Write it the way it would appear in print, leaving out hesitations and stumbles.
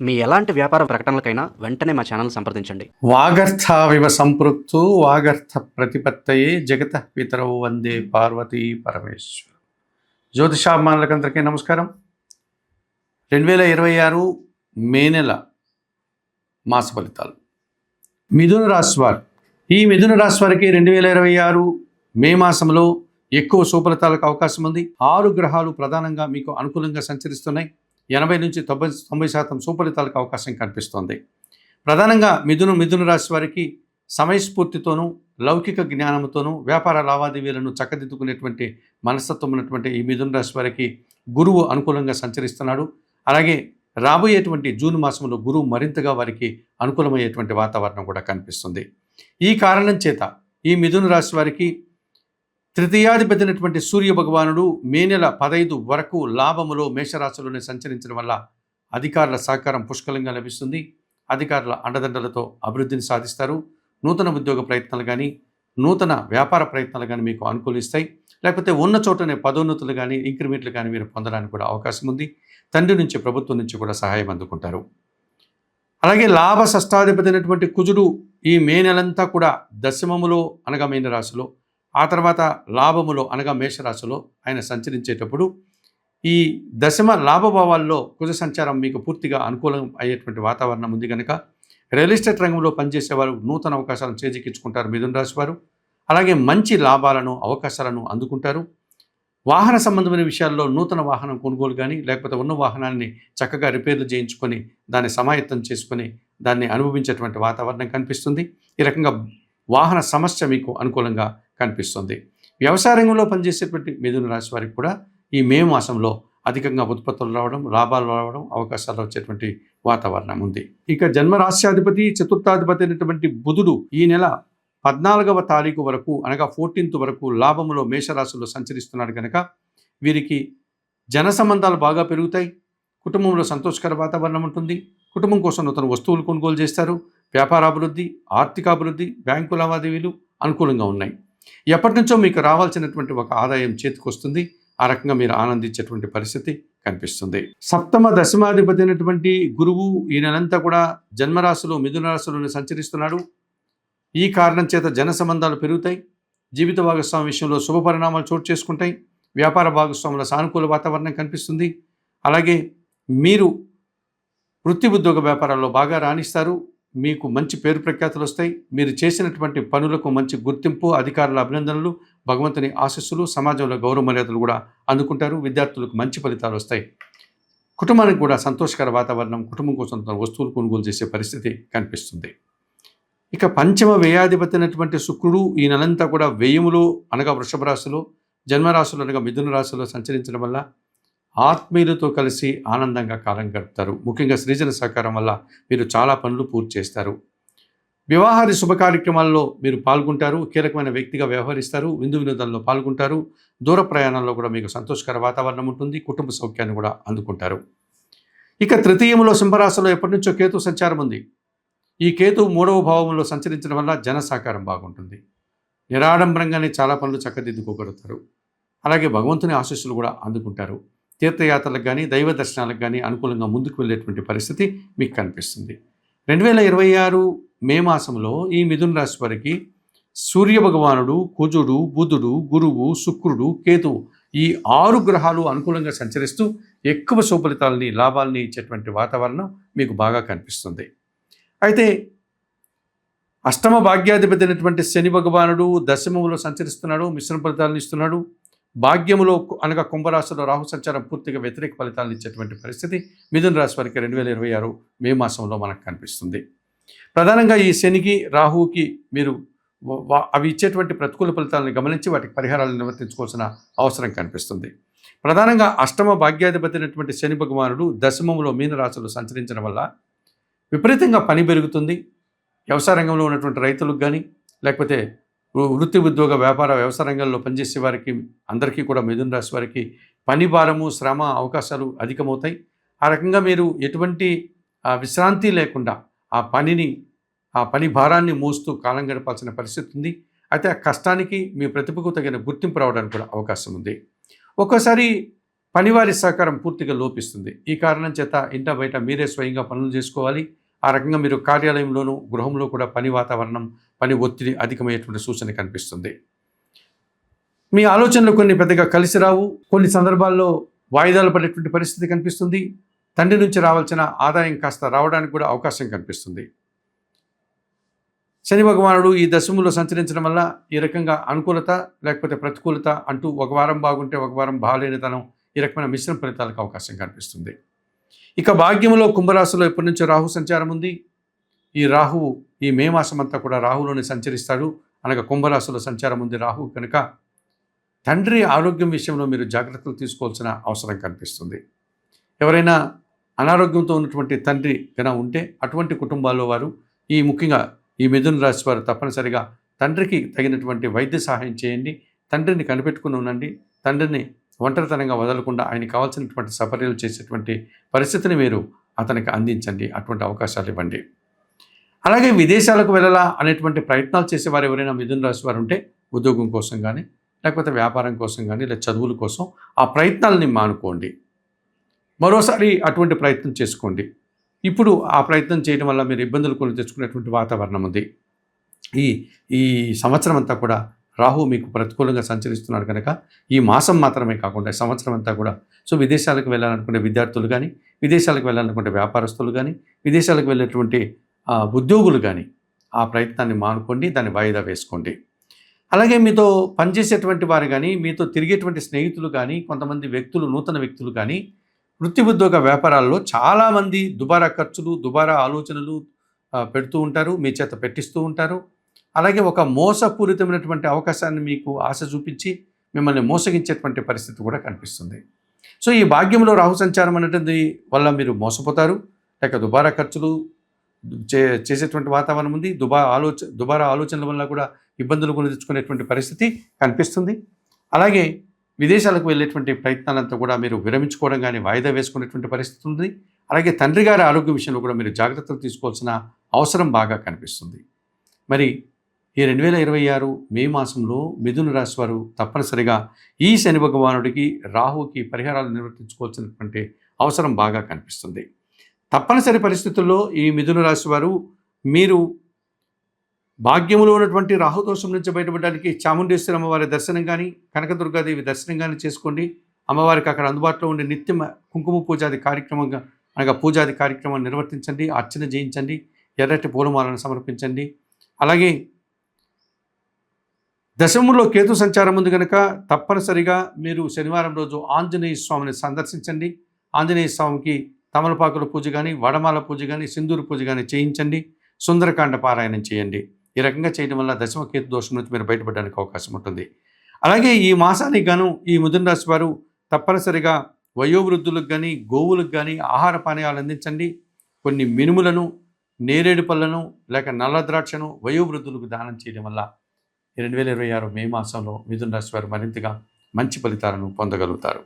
మీ ఎలాంటి వ్యాపార ప్రకటనలకైనా వెంటనే మా ఛానల్ సంప్రదించండి. వాగర్థావివ సంపృక్తు వాగర్థ ప్రతిపత్తయే జగత పితరౌ వందే పార్వతీ పరమేశ్వర. జ్యోతిషాభిమానులకందరికీ నమస్కారం. 2026 మే నెల మాస ఫలితాలు. మిథున రాశి వారు, ఈ మిథున రాశి వారికి 2026 మే మాసంలో ఎక్కువ సుఫలితాలకు అవకాశం ఉంది. 6 గ్రహాలు ప్రధానంగా మీకు అనుకూలంగా సంచరిస్తున్నాయి. 80 నుంచి 90% సుఫలితాలకు అవకాశం కనిపిస్తోంది. ప్రధానంగా మిథున రాశి వారికి సమయస్ఫూర్తితోనూ లౌకిక జ్ఞానంతోనూ వ్యాపార లావాదేవీలను చక్కదిద్దుకునేటువంటి మనస్తత్వం ఉన్నటువంటి ఈ మిథున రాశి వారికి గురువు అనుకూలంగా సంచరిస్తున్నాడు. అలాగే రాబోయేటువంటి జూన్ మాసంలో గురువు మరింతగా వారికి అనుకూలమయ్యేటువంటి వాతావరణం కూడా కనిపిస్తుంది. ఈ కారణం చేత ఈ మిథున రాశి వారికి తృతీయాధిపతి అయినటువంటి సూర్య భగవానుడు మే నెల 15 వరకు లాభములో మేషరాశిలోనే సంచరించడం వల్ల అధికారుల సహకారం పుష్కలంగా లభిస్తుంది. అధికారుల అండదండలతో అభివృద్ధిని సాధిస్తారు. నూతన ఉద్యోగ ప్రయత్నాలు కానీ నూతన వ్యాపార ప్రయత్నాలు కానీ మీకు అనుకూలిస్తాయి. లేకపోతే ఉన్న చోటనే పదోన్నతులు కానీ ఇంక్రిమెంట్లు కానీ మీరు పొందడానికి కూడా అవకాశం ఉంది. తండ్రి నుంచి ప్రభుత్వం నుంచి కూడా సహాయం అందుకుంటారు. అలాగే లాభ షష్టాధిపతి అయినటువంటి కుజుడు ఈ మే నెలంతా కూడా దశమములో అనగా మీన రాశిలో, ఆ తర్వాత లాభములో అనగా మేషరాశిలో ఆయన సంచరించేటప్పుడు ఈ దశమ లాభభావాల్లో కుజ సంచారం మీకు పూర్తిగా అనుకూలం అయ్యేటువంటి వాతావరణం ఉంది కనుక రియల్ ఎస్టేట్ రంగంలో పనిచేసేవారు నూతన అవకాశాలను చేజిక్కించుకుంటారు మిథున రాశి వారు. అలాగే మంచి లాభాలను అవకాశాలను అందుకుంటారు. వాహన సంబంధమైన విషయాల్లో నూతన వాహనం కొనుగోలు కానీ లేకపోతే ఉన్న వాహనాన్ని చక్కగా రిపేర్లు చేయించుకొని దాన్ని సమాయత్తం చేసుకొని దాన్ని అనుభవించేటువంటి వాతావరణం కనిపిస్తుంది. ఈ రకంగా వాహన సమస్య మీకు అనుకూలంగా కనిపిస్తుంది. వ్యవసాయ రంగంలో పనిచేసేటువంటి మిథున రాశి వారికి కూడా ఈ మే మాసంలో అధికంగా ఉత్పత్తులు రావడం, లాభాలు రావడం, అవకాశాలు వచ్చేటువంటి వాతావరణం ఉంది. ఇక జన్మరాశ్యాధిపతి చతుర్థాధిపతి అయినటువంటి బుధుడు ఈ నెల 14వ తారీఖు వరకు అనగా 14th వరకు లాభములో మేషరాశిలో సంచరిస్తున్నాడు కనుక వీరికి జన సంబంధాలు బాగా పెరుగుతాయి. కుటుంబంలో సంతోషకర వాతావరణం ఉంటుంది. కుటుంబం కోసం నూతన వస్తువులు కొనుగోలు చేస్తారు. వ్యాపారాభివృద్ధి, ఆర్థికాభివృద్ధి, బ్యాంకు లావాదేవీలు అనుకూలంగా ఉన్నాయి. ఎప్పటి నుంచో మీకు రావాల్సినటువంటి ఒక ఆదాయం చేతికి వస్తుంది. ఆ రకంగా మీరు ఆనందించేటువంటి పరిస్థితి కనిపిస్తుంది. సప్తమ దశమాధిపతి అయినటువంటి గురువు ఈ నెలంతా కూడా జన్మరాశిలో మిథున రాశిలోనే సంచరిస్తున్నాడు. ఈ కారణం చేత జన సంబంధాలు పెరుగుతాయి. జీవిత భాగస్వామి విషయంలో శుభ పరిణామాలు చోటు చేసుకుంటాయి. వ్యాపార భాగస్వాముల సానుకూల వాతావరణం కనిపిస్తుంది. అలాగే మీరు వృత్తి ఉద్యోగ వ్యాపారాల్లో బాగా రాణిస్తారు. మీకు మంచి పేరు ప్రఖ్యాతులు వస్తాయి. మీరు చేసినటువంటి పనులకు మంచి గుర్తింపు, అధికారుల అభినందనలు, భగవంతుని ఆశీస్సులు, సమాజంలో గౌరవ మర్యాదలు కూడా అందుకుంటారు. విద్యార్థులకు మంచి ఫలితాలు వస్తాయి. కుటుంబానికి కూడా సంతోషకర వాతావరణం, కుటుంబం కోసం వస్తువులు కొనుగోలు చేసే పరిస్థితి కనిపిస్తుంది. ఇక పంచమ వ్యయాధిపతి అయినటువంటి శుక్రుడు ఈ నెలంతా కూడా వ్యయములు అనగా వృషభ రాశిలో, జన్మరాశులు అనగా మిథున రాశిలో సంచరించడం వల్ల ఆత్మీయులతో కలిసి ఆనందంగా కాలం గడుపుతారు. ముఖ్యంగా సృజన సహకారం వల్ల మీరు చాలా పనులు పూర్తి చేస్తారు. వివాహాది శుభ కార్యక్రమాల్లో మీరు పాల్గొంటారు. కీలకమైన వ్యక్తిగా వ్యవహరిస్తారు. విందు వినోదాల్లో పాల్గొంటారు. దూర ప్రయాణాల్లో కూడా మీకు సంతోషకర వాతావరణం ఉంటుంది. కుటుంబ సౌఖ్యాన్ని కూడా అందుకుంటారు. ఇక తృతీయంలో సింహరాశిలో ఎప్పటి నుంచో కేతు సంచారం ఉంది. ఈ కేతు 3వ భావంలో సంచరించడం వల్ల జన సహకారం బాగుంటుంది. నిరాడంబరంగానే చాలా పనులు చక్కదిద్దుకోగలుగుతారు. అలాగే భగవంతుని ఆశీస్సులు కూడా అందుకుంటారు. తీర్థయాత్రలకు కానీ దైవ దర్శనాలకు కానీ అనుకూలంగా ముందుకు వెళ్ళేటువంటి పరిస్థితి మీకు కనిపిస్తుంది. 2026 మే మాసంలో ఈ మిథున రాశి వారికి సూర్య భగవానుడు, కుజుడు, బుధుడు, గురువు, శుక్రుడు, కేతువు ఈ 6 గ్రహాలు అనుకూలంగా సంచరిస్తూ ఎక్కువ సుఫలితాలని, లాభాలని ఇచ్చేటువంటి వాతావరణం మీకు బాగా కనిపిస్తుంది. అయితే అష్టమ భాగ్యాధిపతి అయినటువంటి శని భగవానుడు దశమములో సంచరిస్తున్నాడు. మిశ్రమ ఫలితాలను ఇస్తున్నాడు. భాగ్యములో అనగా కుంభరాశిలో రాహు సంచారం పూర్తిగా వ్యతిరేక ఫలితాలను ఇచ్చేటువంటి పరిస్థితి మిథున రాశి వారికి 2026 మే మాసంలో మనకు కనిపిస్తుంది. ప్రధానంగా ఈ శనికి, రాహువుకి మీరు అవి ఇచ్చేటువంటి ప్రతికూల ఫలితాలను గమనించి వాటికి పరిహారాలను నివర్తించుకోవాల్సిన అవసరం కనిపిస్తుంది. ప్రధానంగా అష్టమ భాగ్యాధిపతి అయినటువంటి శని భగవానుడు దశమములో మీన రాశిలో సంచరించడం వల్ల విపరీతంగా పని పెరుగుతుంది. వ్యవసాయ రంగంలో ఉన్నటువంటి రైతులకు కానీ లేకపోతే వృత్తి ఉద్యోగ వ్యాపార వ్యవసాయ రంగంలో పనిచేసే వారికి అందరికీ కూడా మిథున రాశి వారికి పని భారము, శ్రమ, అవకాశాలు అధికమవుతాయి. ఆ రకంగా మీరు ఎటువంటి విశ్రాంతి లేకుండా ఆ పని భారాన్ని మోస్తూ కాలం గడపాల్సిన పరిస్థితి ఉంది. అయితే ఆ కష్టానికి మీ ప్రతిభకు తగిన గుర్తింపు రావడానికి కూడా అవకాశం ఉంది. ఒక్కోసారి పనివారి సహకారం పూర్తిగా లోపిస్తుంది. ఈ కారణం చేత ఇంట బయట మీరే స్వయంగా పనులు చేసుకోవాలి. ఆ రకంగా మీరు కార్యాలయంలోనూ గృహంలో కూడా పని వాతావరణం, పని ఒత్తిడి అధికమయ్యేటువంటి సూచన కనిపిస్తుంది. మీ ఆలోచనలు కొన్ని పెద్దగా కలిసి రావు. కొన్ని సందర్భాల్లో వాయిదాలు పడేటువంటి పరిస్థితి కనిపిస్తుంది. తండ్రి నుంచి రావాల్సిన ఆదాయం కాస్త రావడానికి కూడా అవకాశం కనిపిస్తుంది. శని భగవానుడు ఈ దశములో సంచరించడం వల్ల ఈ రకంగా అనుకూలత లేకపోతే ప్రతికూలత అంటూ ఒక వారం బాగుంటే ఒక వారం బాగాలేనితనం, ఈ రకమైన మిశ్రమ ఫలితాలకు అవకాశం కనిపిస్తుంది. ఇక భాగ్యంలో కుంభరాశిలో ఎప్పటి నుంచో రాహు సంచారం ఉంది. ఈ రాహువు ఈ మే మాసం అంతా కూడా రాహులోనే సంచరిస్తాడు. అనగా కుంభరాశిలో సంచారం ఉంది రాహువు కనుక తండ్రి ఆరోగ్యం విషయంలో మీరు జాగ్రత్తలు తీసుకోవాల్సిన అవసరం కనిపిస్తుంది. ఎవరైనా అనారోగ్యంతో ఉన్నటువంటి తండ్రి కనుక ఉంటే అటువంటి కుటుంబాల్లో వారు ముఖ్యంగా ఈ మిథున రాశి వారు తప్పనిసరిగా తండ్రికి తగినటువంటి వైద్య సహాయం చేయండి. తండ్రిని కనిపెట్టుకుని ఉండండి. తండ్రిని ఒంటరితనంగా వదలకుండా ఆయనకి కావాల్సినటువంటి సపర్యలు చేసేటువంటి పరిస్థితిని మీరు అతనికి అందించండి. అటువంటి అవకాశాలు ఇవ్వండి. అలాగే విదేశాలకు వెళ్ళాలా అనేటువంటి ప్రయత్నాలు చేసేవారు ఎవరైనా మిథున రాశి వారు ఉంటే ఉద్యోగం కోసం కానీ లేకపోతే వ్యాపారం కోసం కానీ లేదా చదువుల కోసం ఆ ప్రయత్నాలని మానుకోండి. మరోసారి అటువంటి ప్రయత్నం చేసుకోండి. ఇప్పుడు ఆ ప్రయత్నం చేయడం వల్ల మీరు ఇబ్బందులు కొని తెచ్చుకునేటువంటి వాతావరణం ఉంది. ఈ సంవత్సరం అంతా కూడా రాహు మీకు ప్రతికూలంగా సంచరిస్తున్నాడు కనుక ఈ మాసం మాత్రమే కాకుండా సంవత్సరం అంతా కూడా విదేశాలకు వెళ్ళాలనుకునే విద్యార్థులు కానీ, విదేశాలకు వెళ్ళాలనుకునే వ్యాపారస్తులు కానీ, విదేశాలకు వెళ్ళేటువంటి ఉద్యోగులు కానీ ఆ ప్రయత్నాన్ని మానుకోండి, దాన్ని వాయిదా వేసుకోండి. అలాగే మీతో పనిచేసేటువంటి వారు కానీ, మీతో తిరిగేటువంటి స్నేహితులు కానీ, కొంతమంది వ్యక్తులు, నూతన వ్యక్తులు కానీ వృత్తి ఉద్యోగ వ్యాపారాల్లో చాలామంది దుబారా ఖర్చులు, దుబారా ఆలోచనలు పెడుతూ ఉంటారు, మీ చేత పెట్టిస్తూ ఉంటారు. అలాగే ఒక మోసపూరితమైనటువంటి అవకాశాన్ని మీకు ఆశ చూపించి మిమ్మల్ని మోసగించేటువంటి పరిస్థితి కూడా కనిపిస్తుంది. ఈ భాగ్యంలో రాహు సంచారం అనేటువంటి వల్ల మీరు మోసపోతారు, లేక దుబారా ఖర్చులు చేసేటువంటి వాతావరణం ఉంది. దుబారా ఆలోచనల వల్ల కూడా ఇబ్బందులు కొని తెచ్చుకునేటువంటి పరిస్థితి కనిపిస్తుంది. అలాగే విదేశాలకు వెళ్ళేటువంటి ప్రయత్నాలంతా కూడా మీరు విరమించుకోవడం కానీ వాయిదా వేసుకునేటువంటి పరిస్థితి ఉంది. అలాగే తండ్రి గారి ఆరోగ్య విషయంలో కూడా మీరు జాగ్రత్తలు తీసుకోవాల్సిన అవసరం బాగా కనిపిస్తుంది. మరి ఈ 2026 మే మాసంలో మిథున రాశి వారు తప్పనిసరిగా ఈ శని భగవానుడికి, రాహుకి పరిహారాలు నిర్వర్తించుకోవాల్సినటువంటి అవసరం బాగా కనిపిస్తుంది. తప్పనిసరి పరిస్థితుల్లో ఈ మిథున రాశి వారు మీరు భాగ్యములో ఉన్నటువంటి రాహుదోషం నుంచి బయటపడడానికి చాముండేశ్వరి అమ్మవారి దర్శనం కానీ, కనకదుర్గాదేవి దర్శనం కానీ చేసుకోండి. అమ్మవారికి అక్కడ అందుబాటులో ఉండే నిత్యం కుంకుమ పూజాది కార్యక్రమంగా అనగా పూజాది కార్యక్రమాన్ని నిర్వర్తించండి, అర్చన చేయించండి, ఎర్రటి పూలమాలను సమర్పించండి. అలాగే దశములో కేతు సంచారం ఉంది కనుక తప్పనిసరిగా మీరు శనివారం రోజు ఆంజనేయ స్వామిని సందర్శించండి. ఆంజనేయ స్వామికి తమలపాకుల పూజ కానీ, వడమాల పూజ కానీ, సింధూరు పూజ కానీ చేయించండి. సుందరకాండ పారాయణం చేయండి. ఈ రకంగా చేయడం వల్ల దశమ కేతు దోషం నుంచి మీరు బయటపడడానికి అవకాశం ఉంటుంది. అలాగే ఈ మాసానికి గాను ఈ మిథున రాశి వారు తప్పనిసరిగా వయోవృద్ధులకు కానీ, గోవులకు కానీ ఆహార పానీయాలు అందించండి. కొన్ని మినుములను, నేరేడు పళ్ళను లేక నల్ల ద్రాక్షను వయోవృద్ధులకు దానం చేయడం వల్ల 2026 మే మాసంలో మిథున రాశి వారు మరింతగా మంచి ఫలితాలను పొందగలుగుతారు.